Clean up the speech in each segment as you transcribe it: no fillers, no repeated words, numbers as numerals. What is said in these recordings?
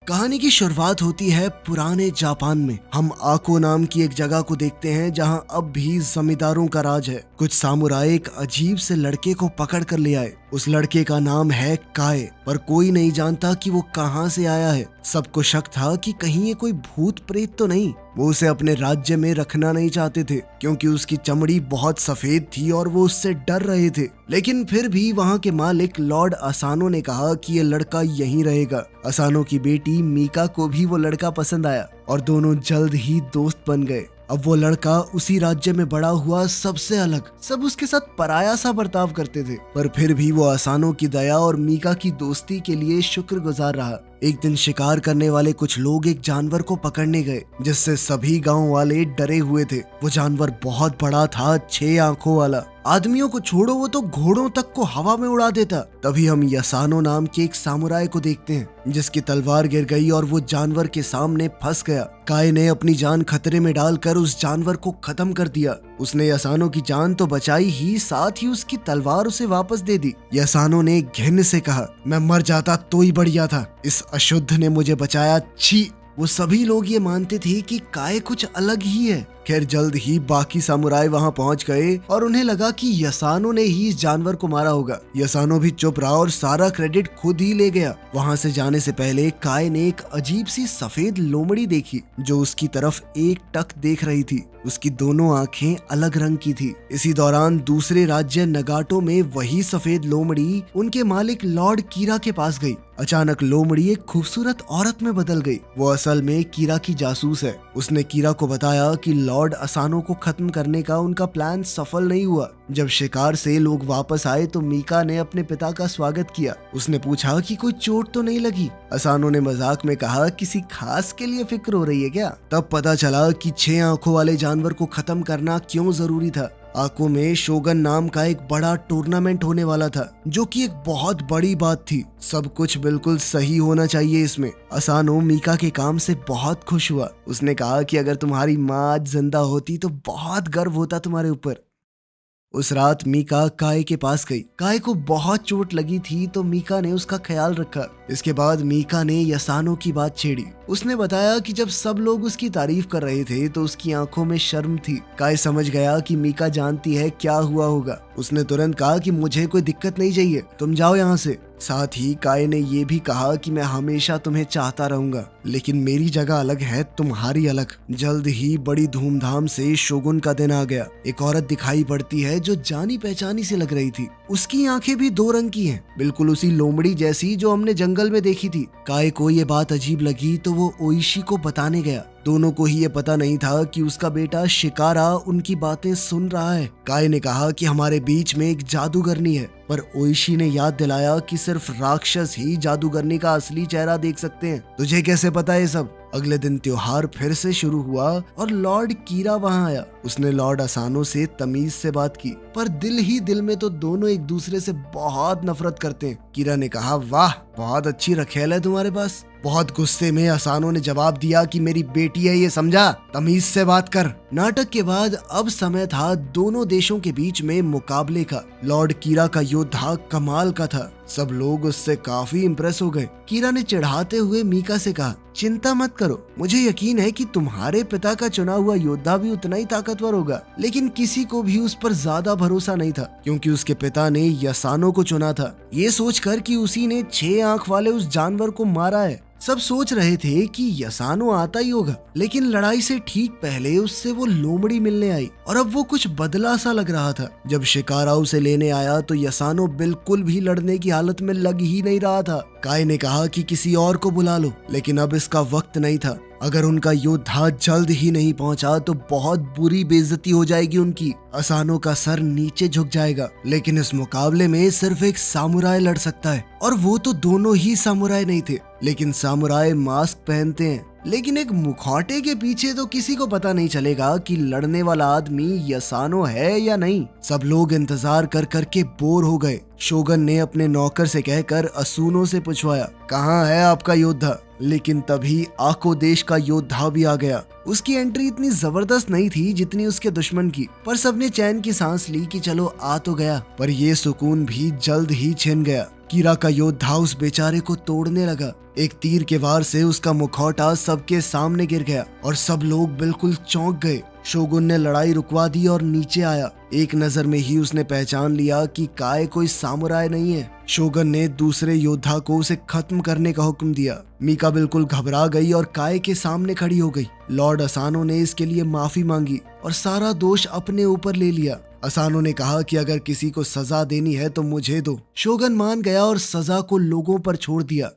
कहानी की शुरुआत होती है पुराने जापान में। हम आको नाम की एक जगह को देखते हैं जहां अब भी जमींदारों का राज है। कुछ सामुराई एक अजीब से लड़के को पकड़ कर ले आए। उस लड़के का नाम है काय, पर कोई नहीं जानता कि वो कहां से आया है। सबको शक था कि कहीं ये कोई भूत प्रेत तो नहीं। वो उसे अपने राज्य में रखना नहीं चाहते थे क्योंकि उसकी चमड़ी बहुत सफेद थी और वो उससे डर रहे थे। लेकिन फिर भी वहाँ के मालिक लॉर्ड असानो ने कहा कि ये लड़का यहीं रहेगा। असानो की बेटी मीका को भी वो लड़का पसंद आया और दोनों जल्द ही दोस्त बन गए। अब वो लड़का उसी राज्य में बड़ा हुआ, सबसे अलग। सब उसके साथ पराया सा बर्ताव करते थे, पर फिर भी वो असानो की दया और मीका की दोस्ती के लिए शुक्रगुजार रहा। एक दिन शिकार करने वाले कुछ लोग एक जानवर को पकड़ने गए जिससे सभी गांव वाले डरे हुए थे। वो जानवर बहुत बड़ा था, 6 आंखों वाला। आदमियों को छोड़ो, वो तो घोड़ों तक को हवा में उड़ा देता। तभी हम यसानो नाम के एक सामुराई को देखते हैं जिसकी तलवार गिर गई और वो जानवर के सामने फंस गया। काय ने अपनी जान खतरे में डालकर उस जानवर को खत्म कर दिया। उसने यसानो की जान तो बचाई ही, साथ ही उसकी तलवार उसे वापस दे दी। यसानो ने घिन से कहा, मैं मर जाता तो ही बढ़िया था, इस अशुद्ध ने मुझे बचाया, छी। वो सभी लोग ये मानते थे कि काय कुछ अलग ही है। खैर जल्द ही बाकी सामुराई वहां पहुंच गए और उन्हें लगा कि यसानो ने ही इस जानवर को मारा होगा। यसानो भी चुप रहा और सारा क्रेडिट खुद ही ले गया। वहां से जाने से पहले काय ने एक अजीब सी सफेद लोमड़ी देखी जो उसकी तरफ एक टक देख रही थी। उसकी दोनों आंखें अलग रंग की थी। इसी दौरान दूसरे राज्य नगाटो में वही सफेद लोमड़ी उनके मालिक लॉर्ड कीरा के पास गई। अचानक लोमड़ी एक खूबसूरत औरत में बदल गई। वो असल में कीरा की जासूस है। उसने कीरा को बताया कि लॉर्ड असानो को खत्म करने का उनका प्लान सफल नहीं हुआ। जब शिकार से लोग वापस आए तो मीका ने अपने पिता का स्वागत किया। उसने पूछा कि कोई चोट तो नहीं लगी। असानो ने मजाक में कहा, किसी खास के लिए फिक्र हो रही है क्या? तब पता चला कि 6 आंखों वाले जानवर को खत्म करना क्यों जरूरी था। आको में शोगन नाम का एक बड़ा टूर्नामेंट होने वाला था जो कि एक बहुत बड़ी बात थी। सब कुछ बिल्कुल सही होना चाहिए इसमें। असानो मीका के काम से बहुत खुश हुआ। उसने कहा कि अगर तुम्हारी माँ आज जिंदा होती तो बहुत गर्व होता तुम्हारे ऊपर। उस रात मीका काय के पास गई। काय को बहुत चोट लगी थी तो मीका ने उसका ख्याल रखा। इसके बाद मीका ने यसानो की बात छेड़ी। उसने बताया कि जब सब लोग उसकी तारीफ कर रहे थे तो उसकी आंखों में शर्म थी। काय समझ गया कि मीका जानती है क्या हुआ होगा। उसने तुरंत कहा कि मुझे कोई दिक्कत नहीं चाहिए, तुम जाओ यहाँ से। साथ ही काय ने ये भी कहा कि मैं हमेशा तुम्हें चाहता रहूंगा, लेकिन मेरी जगह अलग है, तुम्हारी अलग। जल्द ही बड़ी धूमधाम से शोगुन का दिन आ गया। एक औरत दिखाई पड़ती है जो जानी पहचानी से लग रही थी। उसकी आंखें भी 2 रंग की हैं, बिल्कुल उसी लोमड़ी जैसी जो हमने जंगल में देखी थी। काय को ये बात अजीब लगी तो वो ओइशी को बताने गया। दोनों को ही ये पता नहीं था कि उसका बेटा शिकारा उनकी बातें सुन रहा है। काय ने कहा कि हमारे बीच में एक जादूगरनी है, पर ओइशी ने याद दिलाया कि सिर्फ राक्षस ही जादूगरनी का असली चेहरा देख सकते हैं। तुझे कैसे पता है सब? अगले दिन त्योहार फिर से शुरू हुआ और लॉर्ड कीरा वहां आया। उसने लॉर्ड असानो से तमीज से बात की, पर दिल ही दिल में तो दोनों एक दूसरे से बहुत नफरत करते हैं। कीरा ने कहा, वाह, बहुत अच्छी रखेल है तुम्हारे पास। बहुत गुस्से में असानो ने जवाब दिया कि मेरी बेटी है, ये समझा, तमीज से बात कर। नाटक के बाद अब समय था दोनों देशों के बीच में मुकाबले का। लॉर्ड कीरा का योद्धा कमाल का था। सब लोग उससे काफी इम्प्रेस हो गए। कीरा ने चिढ़ाते हुए मीका से कहा, चिंता मत करो, मुझे यकीन है कि तुम्हारे पिता का चुना हुआ योद्धा भी उतना ही ताकतवर होगा। लेकिन किसी को भी उस पर ज्यादा भरोसा नहीं था क्योंकि उसके पिता ने यसानो को चुना था, ये सोचकर कि उसी ने 6 आंख वाले उस जानवर को मारा है। सब सोच रहे थे कि यसानो आता ही होगा, लेकिन लड़ाई से ठीक पहले उससे वो लोमड़ी मिलने आई और अब वो कुछ बदला सा लग रहा था। जब शिकारा उसे लेने आया तो यसानो बिल्कुल भी लड़ने की हालत में लग ही नहीं रहा था। काय ने कहा कि किसी और को बुला लो, लेकिन अब इसका वक्त नहीं था। अगर उनका योद्धा जल्द ही नहीं पहुंचा तो बहुत बुरी बेइज्जती हो जाएगी उनकी। असानो का सर नीचे झुक जाएगा। लेकिन इस मुकाबले में सिर्फ एक सामुराई लड़ सकता है, और वो तो दोनों ही सामुराई नहीं थे। लेकिन सामुराई मास्क पहनते हैं, लेकिन एक मुखौटे के पीछे तो किसी को पता नहीं चलेगा कि लड़ने वाला आदमी यसानो है या नहीं। सब लोग इंतजार कर करके बोर हो गए। शोगन ने अपने नौकर से कहकर असुनो से पूछवाया, कहाँ है आपका योद्धा? लेकिन तभी आको देश का योद्धा भी आ गया। उसकी एंट्री इतनी जबरदस्त नहीं थी जितनी उसके दुश्मन की, पर सबने चैन की सांस ली कि चलो आ तो गया। पर ये सुकून भी जल्द ही छिन गया। कीरा का योद्धा उस बेचारे को तोड़ने लगा। एक तीर के वार से उसका मुखौटा सबके सामने गिर गया और सब लोग बिल्कुल चौंक गए। शोगुन ने लड़ाई रुकवा दी और नीचे आया। एक नजर में ही उसने पहचान लिया कि काय कोई सामुराई नहीं है। शोगन ने दूसरे योद्धा को उसे खत्म करने का हुक्म दिया। मीका बिल्कुल घबरा गई और काय के सामने खड़ी हो गई। लॉर्ड असानो ने इसके लिए माफी मांगी और सारा दोष अपने ऊपर ले लिया। असानो ने कहा कि अगर किसी को सजा देनी है तो मुझे दो। शोगन मान गया और सजा को लोगों पर छोड़ दिया।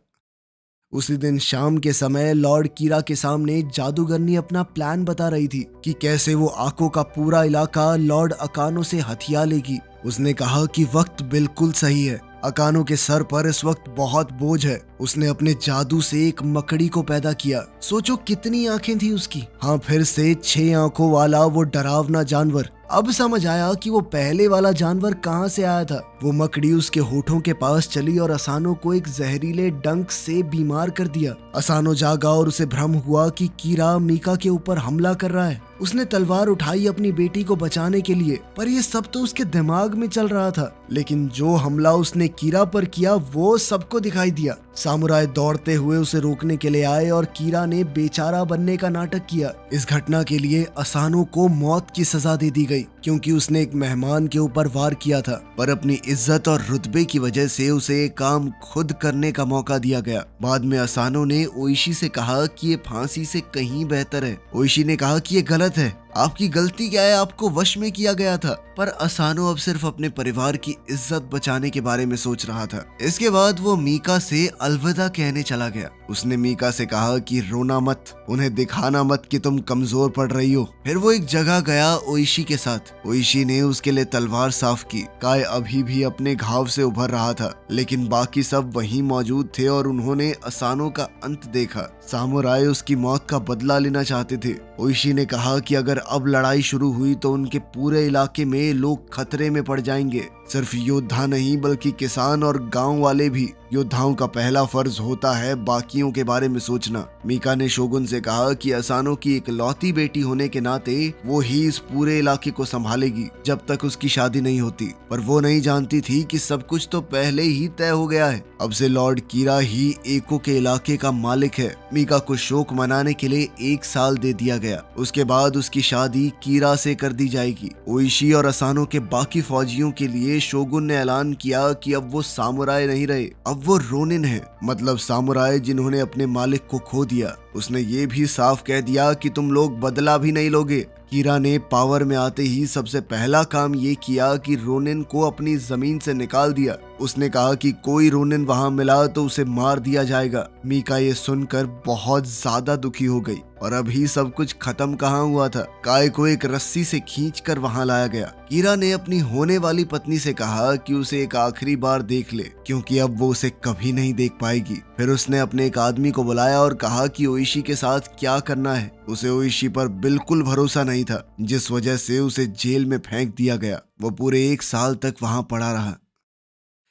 उसी दिन शाम के समय लॉर्ड कीरा के सामने जादूगरनी अपना प्लान बता रही थी कि कैसे वो आको का पूरा इलाका लॉर्ड अकानो से हथिया लेगी। उसने कहा कि वक्त बिल्कुल सही है। अकानो के सर पर इस वक्त बहुत बोझ है। उसने अपने जादू से एक मकड़ी को पैदा किया। सोचो कितनी आंखें थी उसकी। हाँ, फिर से 6 आंखों वाला वो डरावना जानवर। अब समझ आया कि वो पहले वाला जानवर कहाँ से आया था। वो मकड़ी उसके होठों के पास चली और असानो को एक जहरीले डंक से बीमार कर दिया। असानो जागा और उसे भ्रम हुआ कि कीरा मीका के ऊपर हमला कर रहा है। उसने तलवार उठाई अपनी बेटी को बचाने के लिए, पर ये सब तो उसके दिमाग में चल रहा था। लेकिन जो हमला उसने कीरा पर किया वो सबको दिखाई दिया। सामुराई दौड़ते हुए उसे रोकने के लिए आए और कीरा ने बेचारा बनने का नाटक किया। इस घटना के लिए असानो को मौत की सजा दे दी गई क्योंकि उसने एक मेहमान के ऊपर वार किया था, पर अपनी इज्जत और रुतबे की वजह से उसे काम खुद करने का मौका दिया गया। बाद में असानो ने ओइशी से कहा कि ये फांसी से कहीं बेहतर है। ओइशी ने कहा कि ये गलत है, आपकी गलती क्या है, आपको वश में किया गया था। पर असानो अब सिर्फ अपने परिवार की इज्जत बचाने के बारे में सोच रहा था। इसके बाद वो मीका से अलविदा कहने चला गया। उसने मीका से कहा कि रोना मत, उन्हें दिखाना मत कि तुम कमजोर पड़ रही हो। फिर वो एक जगह गया ओइशी के साथ। ओइशी ने उसके लिए तलवार साफ की। काय अभी भी अपने घाव से उभर रहा था, लेकिन बाकी सब वहीं मौजूद थे और उन्होंने असानो का अंत देखा। सामुराई उसकी मौत का बदला लेना चाहते थे। ओइशी ने कहा कि अगर अब लड़ाई शुरू हुई तो उनके पूरे इलाके में लोग खतरे में पड़ जाएंगे। सिर्फ योद्धा नहीं बल्कि किसान और गांव वाले भी। योद्धाओं का पहला फर्ज होता है बाकियों के बारे में सोचना। मीका ने शोगुन से कहा कि असानो की इकलौती बेटी होने के नाते वो ही इस पूरे इलाके को संभालेगी जब तक उसकी शादी नहीं होती। पर वो नहीं जानती थी कि सब कुछ तो पहले ही तय हो गया है। अब से लॉर्ड कीरा ही एको के इलाके का मालिक है। मीका को शोक मनाने के लिए 1 साल दे दिया गया। उसके बाद उसकी शादी कीरा से कर दी जाएगी। ओइशी और असानो के बाकी फौजियों के लिए शोगुन ने ऐलान किया कि अब वो सामुराई नहीं रहे, अब वो रोनिन है, मतलब सामुराई जिन्होंने अपने मालिक को खो दिया। उसने ये भी साफ कह दिया कि तुम लोग बदला भी नहीं लोगे। कीरा ने पावर में आते ही सबसे पहला काम ये किया कि रोनिन को अपनी जमीन से निकाल दिया। उसने कहा कि कोई रोनिन वहां मिला तो उसे मार दिया जाएगा। मीका ये सुनकर बहुत ज्यादा दुखी हो गई। और अभी सब कुछ खत्म कहाँ हुआ था। काय को एक रस्सी से खींचकर वहां लाया गया। कीरा ने अपनी होने वाली पत्नी से कहा कि उसे एक आखिरी बार देख ले, क्योंकि अब वो उसे कभी नहीं देख पाएगी। फिर उसने अपने एक आदमी को बुलाया और कहा कि ओइशी के साथ क्या करना है। उसे ओइशी पर बिल्कुल भरोसा नहीं था, जिस वजह से उसे जेल में फेंक दिया गया। वो पूरे 1 साल तक वहां पड़ा रहा।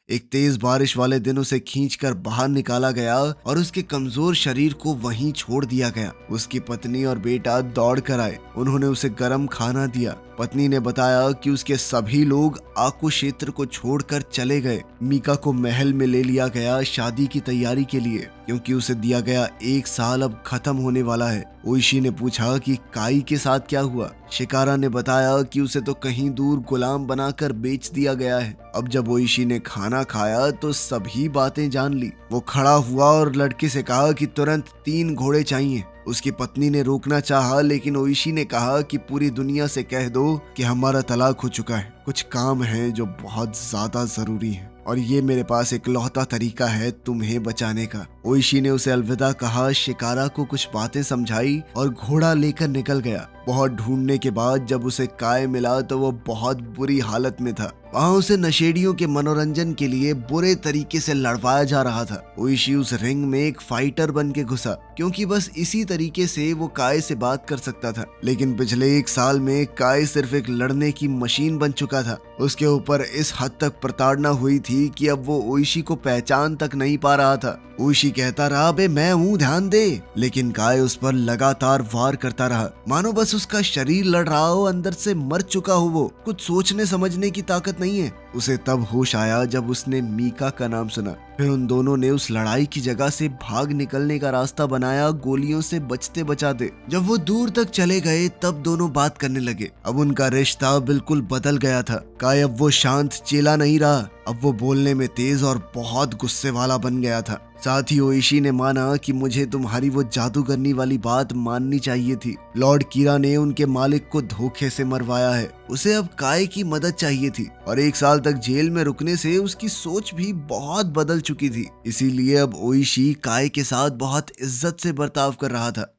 एक तेज बारिश वाले दिन उसे खींचकर बाहर निकाला गया और उसके कमजोर शरीर को वहीं छोड़ दिया गया। उसकी पत्नी और बेटा दौड़ कर आए। उन्होंने उसे गर्म खाना दिया। पत्नी ने बताया कि उसके सभी लोग आकू क्षेत्र को छोड़कर चले गए। मीका को महल में ले लिया गया शादी की तैयारी के लिए, क्योंकि उसे दिया गया 1 साल अब खत्म होने वाला है। ओइशी ने पूछा कि काई के साथ क्या हुआ। शिकारा ने बताया कि उसे तो कहीं दूर गुलाम बनाकर बेच दिया गया है। अब जब ओइशी ने खाना खाया तो सभी बातें जान ली। वो खड़ा हुआ और लड़के से कहा कि तुरंत 3 घोड़े चाहिए। उसकी पत्नी ने रोकना चाहा, लेकिन ओइशी ने कहा कि पूरी दुनिया से कह दो कि हमारा तलाक हो चुका है। कुछ काम है जो बहुत ज्यादा जरूरी है और ये मेरे पास इकलौता तरीका है तुम्हें बचाने का। ओइशी ने उसे अलविदा कहा, शिकारा को कुछ बातें समझाई और घोड़ा लेकर निकल गया। बहुत ढूंढने के बाद जब उसे काय मिला तो वो बहुत बुरी हालत में था। वहाँ उसे नशेड़ियों के मनोरंजन के लिए बुरे तरीके से लड़वाया जा रहा था। ओइशी उस रिंग में एक फाइटर बन के घुसा, क्योंकि बस इसी तरीके से वो काय से बात कर सकता था। लेकिन पिछले 1 साल में काय सिर्फ एक लड़ने की मशीन बन चुका था। उसके ऊपर इस हद तक प्रताड़ना हुई थी कि अब वो ओइशी को पहचान तक नहीं पा रहा था। ओइशी कहता रहा, बे मैं हूँ, ध्यान दे, लेकिन काय उस पर लगातार वार करता रहा, मानो बस उसका शरीर लड़ रहा हो, अंदर से मर चुका हो। वो कुछ सोचने समझने की ताकत नहीं है। उसे तब होश आया जब उसने मीका का नाम सुना। फिर उन दोनों ने उस लड़ाई की जगह से भाग निकलने का रास्ता बनाया, गोलियों से बचते बचाते। जब वो दूर तक चले गए तब दोनों बात करने लगे। अब उनका रिश्ता बिल्कुल बदल गया था। काय अब वो शांत चेला नहीं रहा, अब वो बोलने में तेज और बहुत गुस्से वाला बन गया था। साथ ही ओइशी ने माना कि मुझे तुम्हारी वो जादूगरनी वाली बात माननी चाहिए थी। लॉर्ड कीरा ने उनके मालिक को धोखे से मरवाया है। उसे अब काय की मदद चाहिए थी और 1 साल तक जेल में रुकने से उसकी सोच भी बहुत बदल चुकी थी। इसीलिए अब ओइशी काय के साथ बहुत इज्जत से बर्ताव कर रहा था।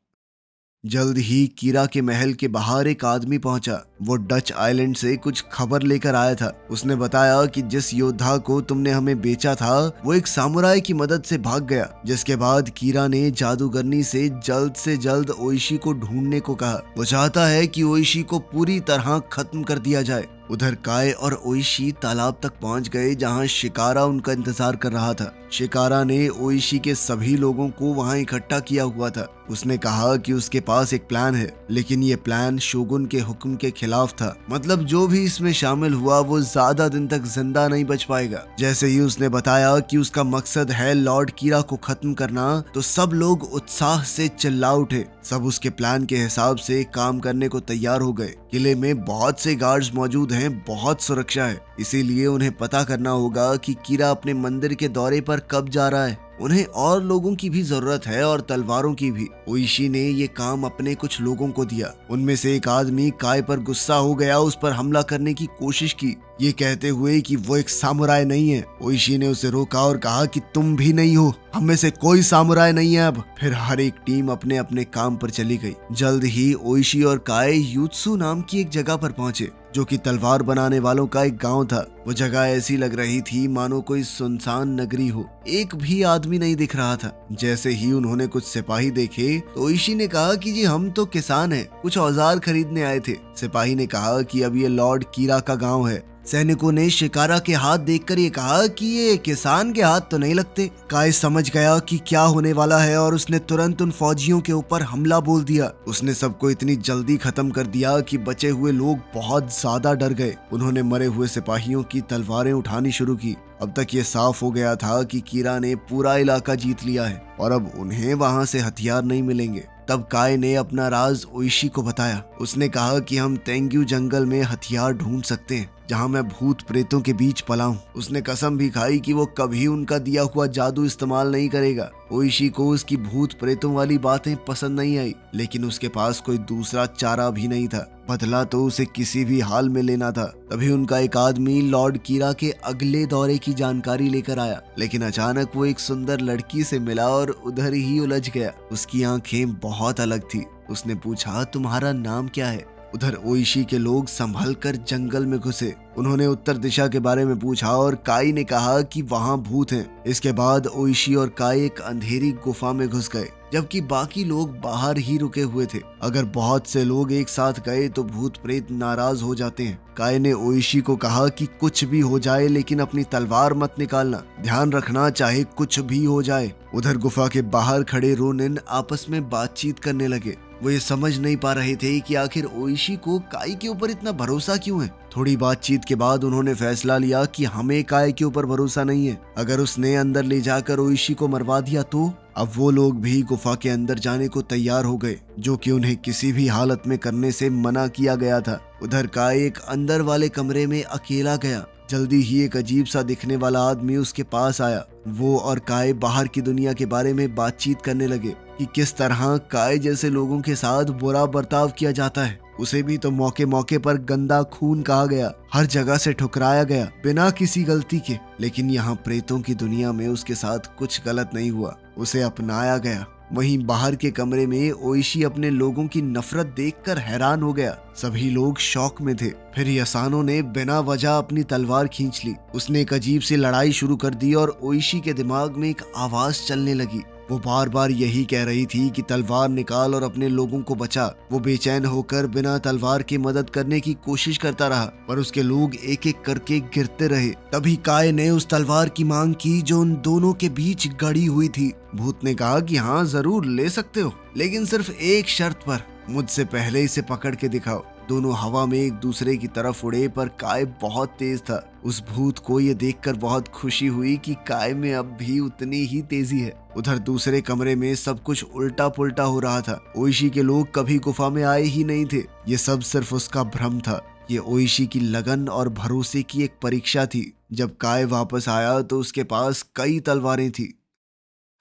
जल्द ही कीरा के महल के बाहर एक आदमी पहुंचा। वो डच आइलैंड से कुछ खबर लेकर आया था। उसने बताया कि जिस योद्धा को तुमने हमें बेचा था वो एक सामुराई की मदद से भाग गया। जिसके बाद कीरा ने जादूगरनी से जल्द ओइशी को ढूंढने को कहा। वो चाहता है कि ओइशी को पूरी तरह खत्म कर दिया जाए। उधर काय और ओइशी तालाब तक पहुंच गए जहां शिकारा उनका इंतजार कर रहा था। शिकारा ने ओइशी के सभी लोगों को वहां इकट्ठा किया हुआ था। उसने कहा कि उसके पास एक प्लान है, लेकिन ये प्लान शोगुन के हुक्म के खिलाफ था। मतलब जो भी इसमें शामिल हुआ वो ज्यादा दिन तक जिंदा नहीं बच पाएगा। जैसे ही उसने बताया कि उसका मकसद है लॉर्ड कीरा को खत्म करना, तो सब लोग उत्साह से चिल्ला उठे। सब उसके प्लान के हिसाब से काम करने को तैयार हो गए। किले में बहुत से गार्ड्स मौजूद हैं, बहुत सुरक्षा है, इसीलिए उन्हें पता करना होगा कि कीरा अपने मंदिर के दौरे पर कब जा रहा है। उन्हें और लोगों की भी जरूरत है और तलवारों की भी। ओइशी ने ये काम अपने कुछ लोगों को दिया। उनमें से एक आदमी काय पर गुस्सा हो गया, उस पर हमला करने की कोशिश की, ये कहते हुए कि वो एक सामुराई नहीं है। ओइशी ने उसे रोका और कहा कि तुम भी नहीं हो, हम में से कोई सामुराई नहीं है अब। फिर हर एक टीम अपने अपने काम पर चली गई। जल्द ही ओइशी और काय यूत्सु नाम की एक जगह पर पहुंचे, जो कि तलवार बनाने वालों का एक गांव था। वो जगह ऐसी लग रही थी मानो कोई सुनसान नगरी हो। एक भी आदमी नहीं दिख रहा था। जैसे ही उन्होंने कुछ सिपाही देखे तो ओइशी ने कहा कि जी हम तो किसान हैं, कुछ औजार खरीदने आए थे। सिपाही ने कहा कि अब ये लॉर्ड कीरा का गांव है। सैनिकों ने शिकारा के हाथ देखकर ये कहा कि ये किसान के हाथ तो नहीं लगते। काय समझ गया कि क्या होने वाला है और उसने तुरंत उन फौजियों के ऊपर हमला बोल दिया। उसने सबको इतनी जल्दी खत्म कर दिया कि बचे हुए लोग बहुत ज्यादा डर गए। उन्होंने मरे हुए सिपाहियों की तलवारें उठानी शुरू की। अब तक ये साफ हो गया था कि कीरा ने पूरा इलाका जीत लिया है और अब उन्हें वहां से हथियार नहीं मिलेंगे। तब काय ने अपना राज ओइशी को बताया। उसने कहा कि हम तेंग्यू जंगल में हथियार ढूंढ सकते हैं जहां मैं भूत प्रेतों के बीच पला हूं। उसने कसम भी खाई कि वो कभी उनका दिया हुआ जादू इस्तेमाल नहीं करेगा। ओइशी को उसकी भूत प्रेतों वाली बातें पसंद नहीं आई, लेकिन उसके पास कोई दूसरा चारा भी नहीं था। बदला तो उसे किसी भी हाल में लेना था। तभी उनका एक आदमी लॉर्ड कीरा के अगले दौरे की जानकारी लेकर आया, लेकिन अचानक वो एक सुंदर लड़की से मिला और उधर ही उलझ गया। उसकी आंखें बहुत अलग थी। उसने पूछा, तुम्हारा नाम क्या है? उधर ओइशी के लोग संभल कर जंगल में घुसे। उन्होंने उत्तर दिशा के बारे में पूछा और काई ने कहा कि वहां भूत हैं। इसके बाद ओइशी और काई एक अंधेरी गुफा में घुस गए, जबकि बाकी लोग बाहर ही रुके हुए थे। अगर बहुत से लोग एक साथ गए तो भूत प्रेत नाराज हो जाते हैं। काय ने ओइशी को कहा कि कुछ भी हो जाए लेकिन अपनी तलवार मत निकालना, ध्यान रखना चाहे कुछ भी हो जाए। उधर गुफा के बाहर खड़े रोनिन आपस में बातचीत करने लगे। वो ये समझ नहीं पा रहे थे कि आखिर ओइशी को काय के ऊपर इतना भरोसा क्यों है। थोड़ी बातचीत के बाद उन्होंने फैसला लिया कि हमें काय के ऊपर भरोसा नहीं है। अगर उसने अंदर ले जाकर ओइशी को मरवा दिया तो। अब वो लोग भी गुफा के अंदर जाने को तैयार हो गए, जो कि उन्हें किसी भी हालत में करने से मना किया गया था। उधर काय एक अंदर वाले कमरे में अकेला गया। जल्दी ही एक अजीब सा दिखने वाला आदमी उसके पास आया। वो और काय बाहर की दुनिया के बारे में बातचीत करने लगे कि किस तरह काय जैसे लोगों के साथ बुरा बर्ताव किया जाता है। उसे भी तो मौके मौके पर गंदा खून कहा गया, हर जगह से ठुकराया गया बिना किसी गलती के। लेकिन यहाँ प्रेतों की दुनिया में उसके साथ कुछ गलत नहीं हुआ, उसे अपनाया गया। वहीं बाहर के कमरे में ओइशी अपने लोगों की नफरत देखकर हैरान हो गया। सभी लोग शौक में थे। फिर यसानो ने बिना वजह अपनी तलवार खींच ली। उसने एक अजीब सी लड़ाई शुरू कर दी और ओइशी के दिमाग में एक आवाज चलने लगी। वो बार बार यही कह रही थी कि तलवार निकाल और अपने लोगों को बचा। वो बेचैन होकर बिना तलवार की मदद करने की कोशिश करता रहा, पर उसके लोग एक एक करके गिरते रहे। तभी काय ने उस तलवार की मांग की जो उन दोनों के बीच गड़ी हुई थी। भूत ने कहा कि हाँ जरूर ले सकते हो, लेकिन सिर्फ एक शर्त पर, मुझसे पहले इसे पकड़ के दिखाओ। दोनों हवा में एक दूसरे की तरफ उड़े, पर काय बहुत तेज था। उस भूत को ये देखकर बहुत खुशी हुई कि काय में अब भी उतनी ही तेजी है। उधर दूसरे कमरे में सब कुछ उल्टा पुल्टा हो रहा था। ओइशी के लोग कभी गुफा में आए ही नहीं थे। ये सब सिर्फ उसका भ्रम था। ये ओइशी की लगन और भरोसे की एक परीक्षा थी। जब काय वापस आया तो उसके पास कई तलवारें थी।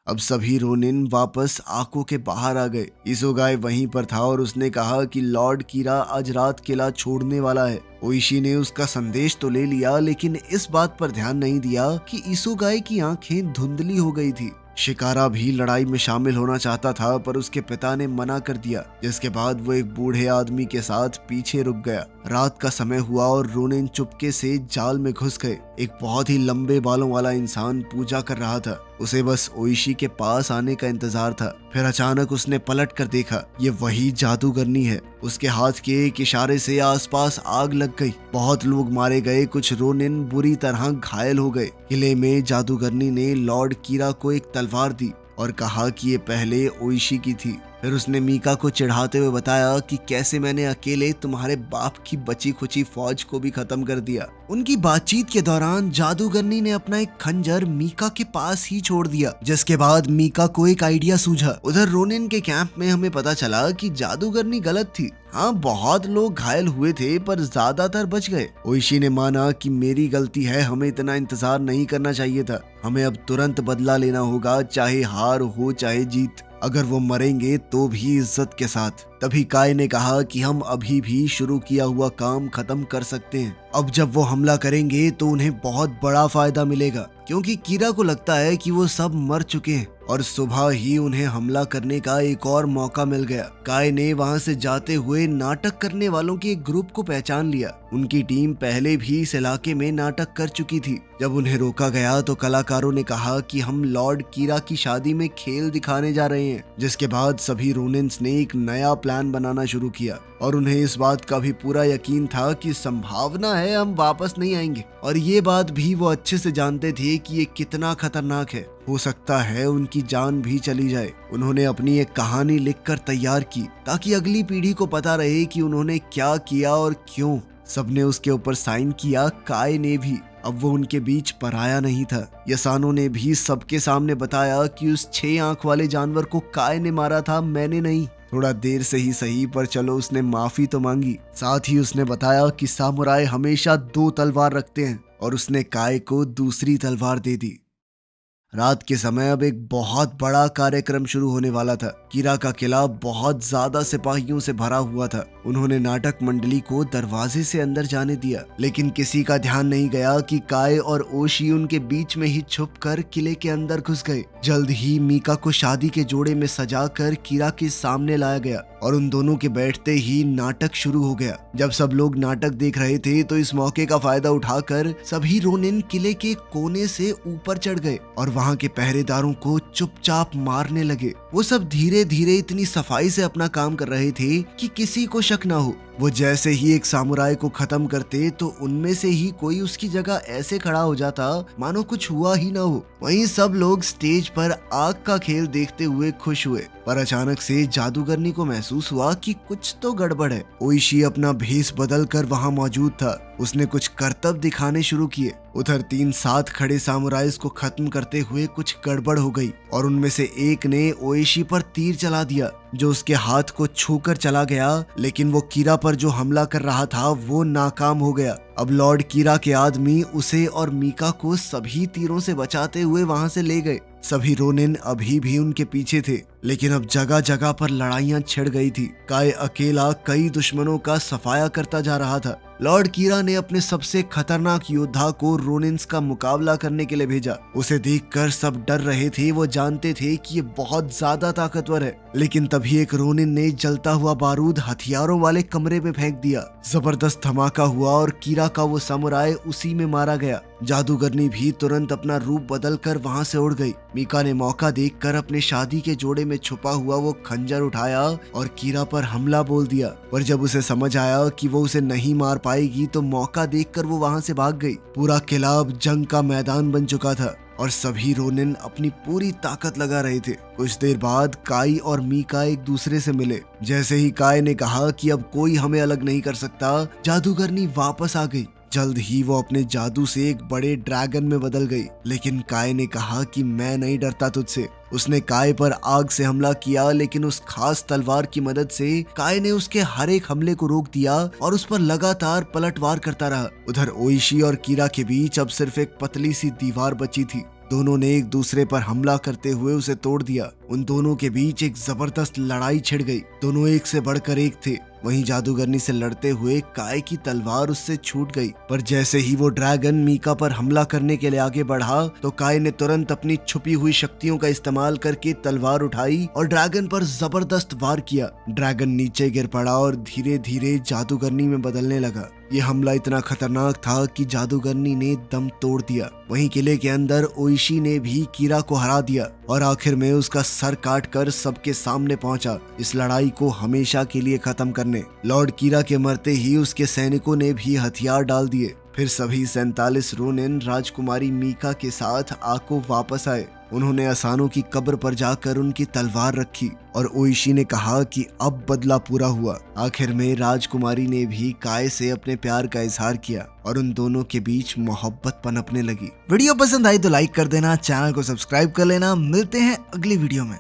अब सभी रोनिन वापस आको के बाहर आ गए। इसोगाई वहीं पर था और उसने कहा कि लॉर्ड कीरा आज रात किला छोड़ने वाला है। ओइशी ने उसका संदेश तो ले लिया, लेकिन इस बात पर ध्यान नहीं दिया कि इसोगाई की आंखें धुंधली हो गई थी। शिकारा भी लड़ाई में शामिल होना चाहता था, पर उसके पिता ने मना कर दिया, जिसके बाद वो एक बूढ़े आदमी के साथ पीछे रुक गया। रात का समय हुआ और रोनिन चुपके से जाल में घुस गए। एक बहुत ही लंबे बालों वाला इंसान पूजा कर रहा था। उसे बस ओइशी के पास आने का इंतजार था। फिर अचानक उसने पलट कर देखा, ये वही जादूगरनी है। उसके हाथ के एक इशारे से आसपास आग लग गई। बहुत लोग मारे गए, कुछ रोनिन बुरी तरह घायल हो गए। किले में जादूगरनी ने लॉर्ड कीरा को एक तलवार दी और कहा कि ये पहले ओइशी की थी। फिर उसने मीका को चिढ़ाते हुए बताया कि कैसे मैंने अकेले तुम्हारे बाप की बची खुची फौज को भी खत्म कर दिया। उनकी बातचीत के दौरान जादूगरनी ने अपना एक खंजर मीका के पास ही छोड़ दिया, जिसके बाद मीका को एक आइडिया सूझा। उधर रोनिन के कैंप में हमें पता चला कि जादूगरनी गलत थी। हाँ, बहुत लोग घायल हुए थे, पर ज्यादातर बच गए। ओइशी ने माना कि मेरी गलती है, हमें इतना इंतजार नहीं करना चाहिए था। हमें अब तुरंत बदला लेना होगा, चाहे हार हो चाहे जीत। अगर वो मरेंगे तो भी इज्जत के साथ। तभी काय ने कहा कि हम अभी भी शुरू किया हुआ काम खत्म कर सकते हैं। अब जब वो हमला करेंगे तो उन्हें बहुत बड़ा फायदा मिलेगा, क्योंकि कीरा को लगता है कि वो सब मर चुके हैं और सुबह ही उन्हें हमला करने का एक और मौका मिल गया। काय ने वहां से जाते हुए नाटक करने वालों के एक ग्रुप को पहचान लिया। उनकी टीम पहले भी इस इलाके में नाटक कर चुकी थी। जब उन्हें रोका गया तो कलाकारों ने कहा कि हम लॉर्ड कीरा की शादी में खेल दिखाने जा रहे हैं, जिसके बाद सभी रोनिन्स ने एक नया प्लान बनाना शुरू किया और उन्हें इस बात का भी पूरा यकीन था कि संभावना है हम वापस नहीं आएंगे। और ये बात भी वो अच्छे से जानते थे कि ये कितना खतरनाक है। हो सकता है उनकी जान भी चली जाए। उन्होंने अपनी एक कहानी लिखकर तैयार की ताकि अगली पीढ़ी को पता रहे कि उन्होंने क्या किया और क्यों। सबने उसके ऊपर साइन किया, काय ने भी। अब वो उनके बीच पराया नहीं था। यसानो ने भी सबके सामने बताया कि उस 6 आंख वाले जानवर को काय ने मारा था, मैंने नहीं। थोड़ा देर से ही सही, पर चलो उसने माफी तो मांगी। साथ ही उसने बताया कि सामुराई हमेशा 2 तलवार रखते हैं और उसने काय को दूसरी तलवार दे दी। रात के समय अब एक बहुत बड़ा कार्यक्रम शुरू होने वाला था। कीरा का किला बहुत ज्यादा सिपाहियों से भरा हुआ था। उन्होंने नाटक मंडली को दरवाजे से अंदर जाने दिया, लेकिन किसी का ध्यान नहीं गया कि काय और ओशी उनके बीच में ही छुपकर किले के अंदर घुस गए। जल्द ही मीका को शादी के जोड़े में सजाकर कीरा के सामने लाया गया और उन दोनों के बैठते ही नाटक शुरू हो गया। जब सब लोग नाटक देख रहे थे तो इस मौके का फायदा उठाकर सभी रोनिन किले के कोने से ऊपर चढ़ गए और वहां के पहरेदारों को चुपचाप मारने लगे। वो सब धीरे धीरे इतनी सफाई से अपना काम कर रहे थे कि किसी को शक ना हो। वो जैसे ही एक सामुराई को खत्म करते तो उनमें से ही कोई उसकी जगह ऐसे खड़ा हो जाता मानो कुछ हुआ ही ना हो। वहीं सब लोग स्टेज पर आग का खेल देखते हुए खुश हुए, पर अचानक से जादूगरनी को महसूस हुआ कि कुछ तो गड़बड़ है। ओइशी अपना भेष बदल कर वहां मौजूद था। उसने कुछ करतब दिखाने शुरू किए। उधर 3 साथ खड़े सामुराइज को खत्म करते हुए कुछ गड़बड़ हो गई और उनमें से एक ने ओइशी पर तीर चला दिया, जो उसके हाथ को छूकर चला गया। लेकिन वो कीरा पर जो हमला कर रहा था वो नाकाम हो गया। अब लॉर्ड कीरा के आदमी उसे और मीका को सभी तीरों से बचाते हुए वहां से ले गए। सभी रोनिन अभी भी उनके पीछे थे, लेकिन अब जगह जगह पर लड़ाइयां छिड़ गई थी। काय अकेला कई दुश्मनों का सफाया करता जा रहा था। लॉर्ड कीरा ने अपने सबसे खतरनाक योद्धा को रोनिन्स का मुकाबला करने के लिए भेजा। उसे देखकर सब डर रहे थे, वो जानते थे कि ये बहुत ज्यादा ताकतवर है। लेकिन तभी एक रोनिन ने जलता हुआ बारूद हथियारों वाले कमरे में फेंक दिया। जबरदस्त धमाका हुआ और कीरा का वो समुराय उसी में मारा गया। जादूगरनी भी तुरंत अपना रूप बदलकर वहां से उड़ गई। मीका ने मौका देखकर अपने शादी के जोड़े में छुपा हुआ वो खंजर उठाया और कीरा पर हमला बोल दिया। पर जब उसे समझ आया कि वो उसे नहीं मार पाएगी तो मौका देखकर वो वहां से भाग गई। पूरा किला अब जंग का मैदान बन चुका था और सभी रोनिन अपनी पूरी ताकत लगा रहे थे। कुछ देर बाद काई और मीका एक दूसरे से मिले। जैसे ही काई ने कहा कि अब कोई हमें अलग नहीं कर सकता, जादूगरनी वापस आ गई। जल्द ही वो अपने जादू से एक बड़े ड्रैगन में बदल गई। लेकिन काय ने कहा कि मैं नहीं डरता तुझसे। उसने काय पर आग से हमला किया, लेकिन उस खास तलवार की मदद से काय ने उसके हर एक हमले को रोक दिया और उस पर लगातार पलटवार करता रहा। उधर ओइशी और कीरा के बीच अब सिर्फ एक पतली सी दीवार बची थी। दोनों ने एक दूसरे पर हमला करते हुए उसे तोड़ दिया। उन दोनों के बीच एक जबरदस्त लड़ाई छिड़ गई। दोनों एक से बढ़कर एक थे। वहीं जादूगरनी से लड़ते हुए काय की तलवार उससे छूट गई। पर जैसे ही वो ड्रैगन मीका पर हमला करने के लिए आगे बढ़ा तो काय ने तुरंत अपनी छुपी हुई शक्तियों का इस्तेमाल करके तलवार उठाई और ड्रैगन पर जबरदस्त वार किया। ड्रैगन नीचे गिर पड़ा और धीरे धीरे जादूगरनी में बदलने लगा। ये हमला इतना खतरनाक था कि जादूगरनी ने दम तोड़ दिया। वहीं किले के अंदर ओइशी ने भी कीरा को हरा दिया और आखिर में उसका सर काटकर सबके सामने पहुंचा, इस लड़ाई को हमेशा के लिए खत्म करने। लॉर्ड कीरा के मरते ही उसके सैनिकों ने भी हथियार डाल दिए। फिर सभी 47 रोनिन राजकुमारी मीका के साथ आको वापस आए। उन्होंने असानों की कब्र पर जाकर उनकी तलवार रखी और ओइशी ने कहा कि अब बदला पूरा हुआ। आखिर में राजकुमारी ने भी काय से अपने प्यार का इजहार किया और उन दोनों के बीच मोहब्बत पनपने लगी। वीडियो पसंद आई तो लाइक कर देना, चैनल को सब्सक्राइब कर लेना। मिलते हैं अगली वीडियो में।